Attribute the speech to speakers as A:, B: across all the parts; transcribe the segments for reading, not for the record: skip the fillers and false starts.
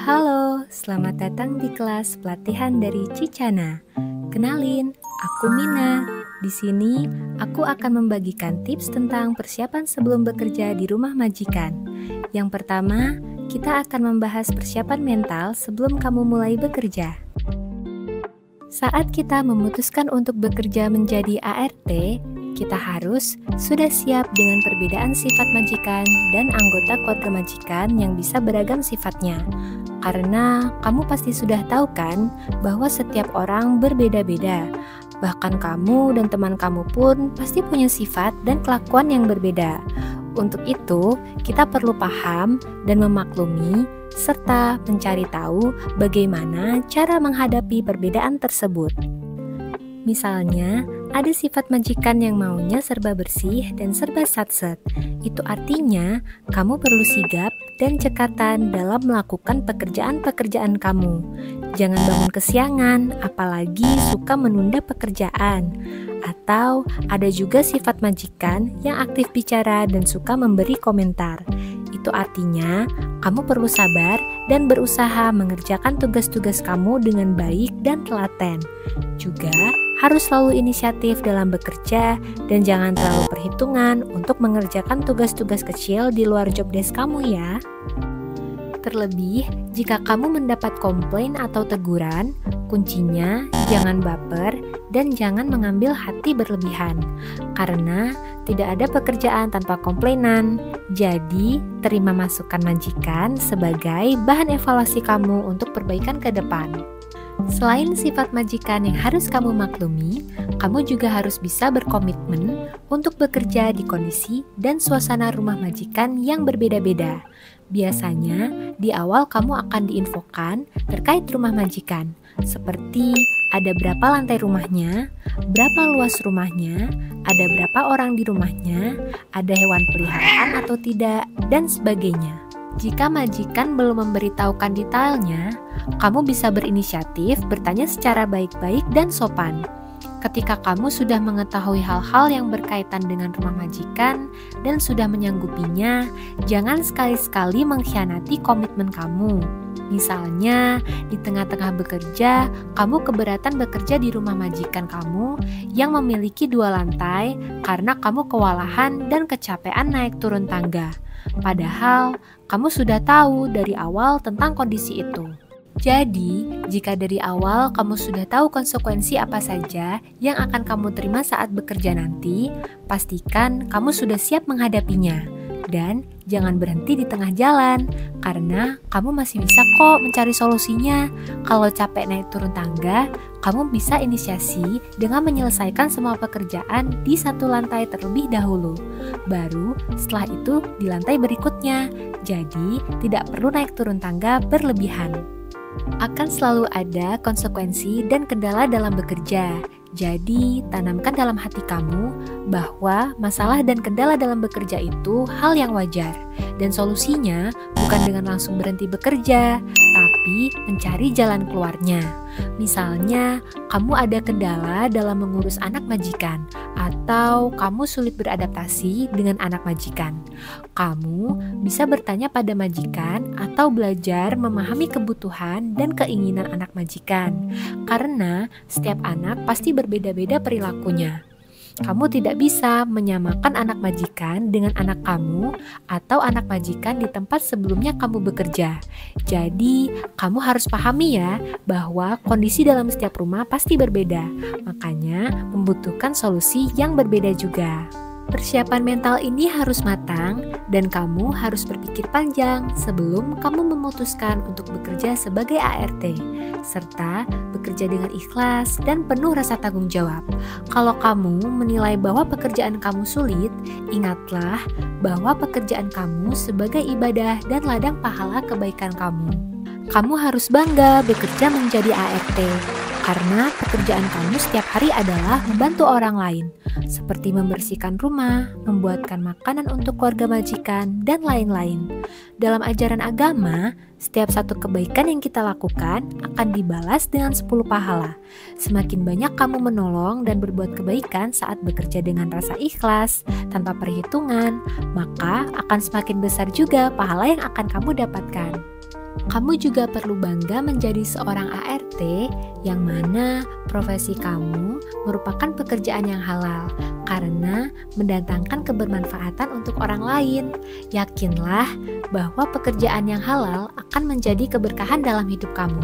A: Halo, selamat datang di kelas pelatihan dari Cicana. Kenalin, aku Mina. Di sini, aku akan membagikan tips tentang persiapan sebelum bekerja di rumah majikan. Yang pertama, kita akan membahas persiapan mental sebelum kamu mulai bekerja. Saat kita memutuskan untuk bekerja menjadi ART, kita harus sudah siap dengan perbedaan sifat majikan dan anggota keluarga majikan yang bisa beragam sifatnya. Karena kamu pasti sudah tahu kan bahwa setiap orang berbeda-beda. Bahkan kamu dan teman kamu pun pasti punya sifat dan kelakuan yang berbeda. Untuk itu, kita perlu paham dan memaklumi serta mencari tahu bagaimana cara menghadapi perbedaan tersebut. Misalnya, ada sifat majikan yang maunya serba bersih dan serba satset. Itu artinya, kamu perlu sigap dan cekatan dalam melakukan pekerjaan-pekerjaan kamu. Jangan bangun kesiangan, apalagi suka menunda pekerjaan. Atau ada juga sifat majikan yang aktif bicara dan suka memberi komentar. Itu artinya, kamu perlu sabar dan berusaha mengerjakan tugas-tugas kamu dengan baik dan telaten. Juga harus selalu inisiatif dalam bekerja dan jangan terlalu perhitungan untuk mengerjakan tugas-tugas kecil di luar job desk kamu ya. Terlebih, jika kamu mendapat komplain atau teguran, kuncinya jangan baper dan jangan mengambil hati berlebihan. Karena tidak ada pekerjaan tanpa komplainan. Jadi, terima masukan majikan sebagai bahan evaluasi kamu untuk perbaikan ke depan. Selain sifat majikan yang harus kamu maklumi, kamu juga harus bisa berkomitmen untuk bekerja di kondisi dan suasana rumah majikan yang berbeda-beda. Biasanya, di awal kamu akan diinfokan terkait rumah majikan, seperti ada berapa lantai rumahnya, berapa luas rumahnya, ada berapa orang di rumahnya, ada hewan peliharaan atau tidak, dan sebagainya. Jika majikan belum memberitahukan detailnya, kamu bisa berinisiatif bertanya secara baik-baik dan sopan. Ketika kamu sudah mengetahui hal-hal yang berkaitan dengan rumah majikan dan sudah menyanggupinya, jangan sekali-sekali mengkhianati komitmen kamu. Misalnya, di tengah-tengah bekerja, kamu keberatan bekerja di rumah majikan kamu yang memiliki 2 lantai karena kamu kewalahan dan kecapean naik turun tangga. Padahal, kamu sudah tahu dari awal tentang kondisi itu. Jadi, jika dari awal kamu sudah tahu konsekuensi apa saja yang akan kamu terima saat bekerja nanti, pastikan kamu sudah siap menghadapinya. Dan jangan berhenti di tengah jalan, karena kamu masih bisa kok mencari solusinya. Kalau capek naik turun tangga, kamu bisa inisiasi dengan menyelesaikan semua pekerjaan di 1 lantai terlebih dahulu. Baru setelah itu di lantai berikutnya, jadi tidak perlu naik turun tangga berlebihan. Akan selalu ada konsekuensi dan kendala dalam bekerja. Jadi, tanamkan dalam hati kamu bahwa masalah dan kendala dalam bekerja itu hal yang wajar. Dan solusinya bukan dengan langsung berhenti bekerja, tapi mencari jalan keluarnya. Misalnya, kamu ada kendala dalam mengurus anak majikan, atau kamu sulit beradaptasi dengan anak majikan. Kamu bisa bertanya pada majikan atau belajar memahami kebutuhan dan keinginan anak majikan. Karena setiap anak pasti berbeda-beda perilakunya. Kamu tidak bisa menyamakan anak majikan dengan anak kamu atau anak majikan di tempat sebelumnya kamu bekerja. Jadi, kamu harus pahami ya bahwa kondisi dalam setiap rumah pasti berbeda. Makanya, membutuhkan solusi yang berbeda juga. Persiapan mental ini harus matang dan kamu harus berpikir panjang sebelum kamu memutuskan untuk bekerja sebagai ART, serta bekerja dengan ikhlas dan penuh rasa tanggung jawab. Kalau kamu menilai bahwa pekerjaan kamu sulit, ingatlah bahwa pekerjaan kamu sebagai ibadah dan ladang pahala kebaikan kamu. Kamu harus bangga bekerja menjadi ART. Karena pekerjaan kamu setiap hari adalah membantu orang lain, seperti membersihkan rumah, membuatkan makanan untuk keluarga majikan, dan lain-lain. Dalam ajaran agama, setiap satu kebaikan yang kita lakukan akan dibalas dengan 10 pahala. Semakin banyak kamu menolong dan berbuat kebaikan saat bekerja dengan rasa ikhlas, tanpa perhitungan, maka akan semakin besar juga pahala yang akan kamu dapatkan. Kamu juga perlu bangga menjadi seorang ART yang mana profesi kamu merupakan pekerjaan yang halal karena mendatangkan kebermanfaatan untuk orang lain. Yakinlah bahwa pekerjaan yang halal akan menjadi keberkahan dalam hidup kamu.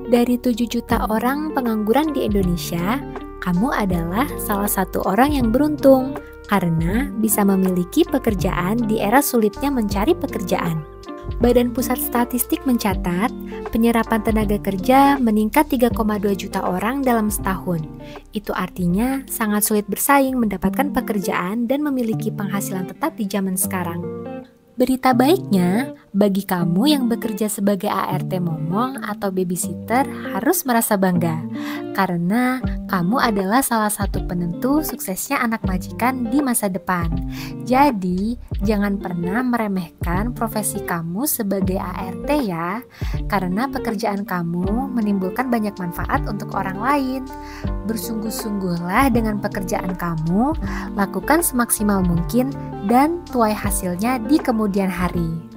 A: Dari 7 juta orang pengangguran di Indonesia, kamu adalah salah satu orang yang beruntung karena bisa memiliki pekerjaan di era sulitnya mencari pekerjaan. Badan Pusat Statistik mencatat, penyerapan tenaga kerja meningkat 3,2 juta orang dalam setahun. Itu artinya sangat sulit bersaing mendapatkan pekerjaan dan memiliki penghasilan tetap di zaman sekarang. Berita baiknya, bagi kamu yang bekerja sebagai ART momong atau babysitter harus merasa bangga karena kamu adalah salah satu penentu suksesnya anak majikan di masa depan. Jadi, jangan pernah meremehkan profesi kamu sebagai ART ya, karena pekerjaan kamu menimbulkan banyak manfaat untuk orang lain. Bersungguh-sungguhlah dengan pekerjaan kamu, lakukan semaksimal mungkin dan tuai hasilnya di kemudian hari.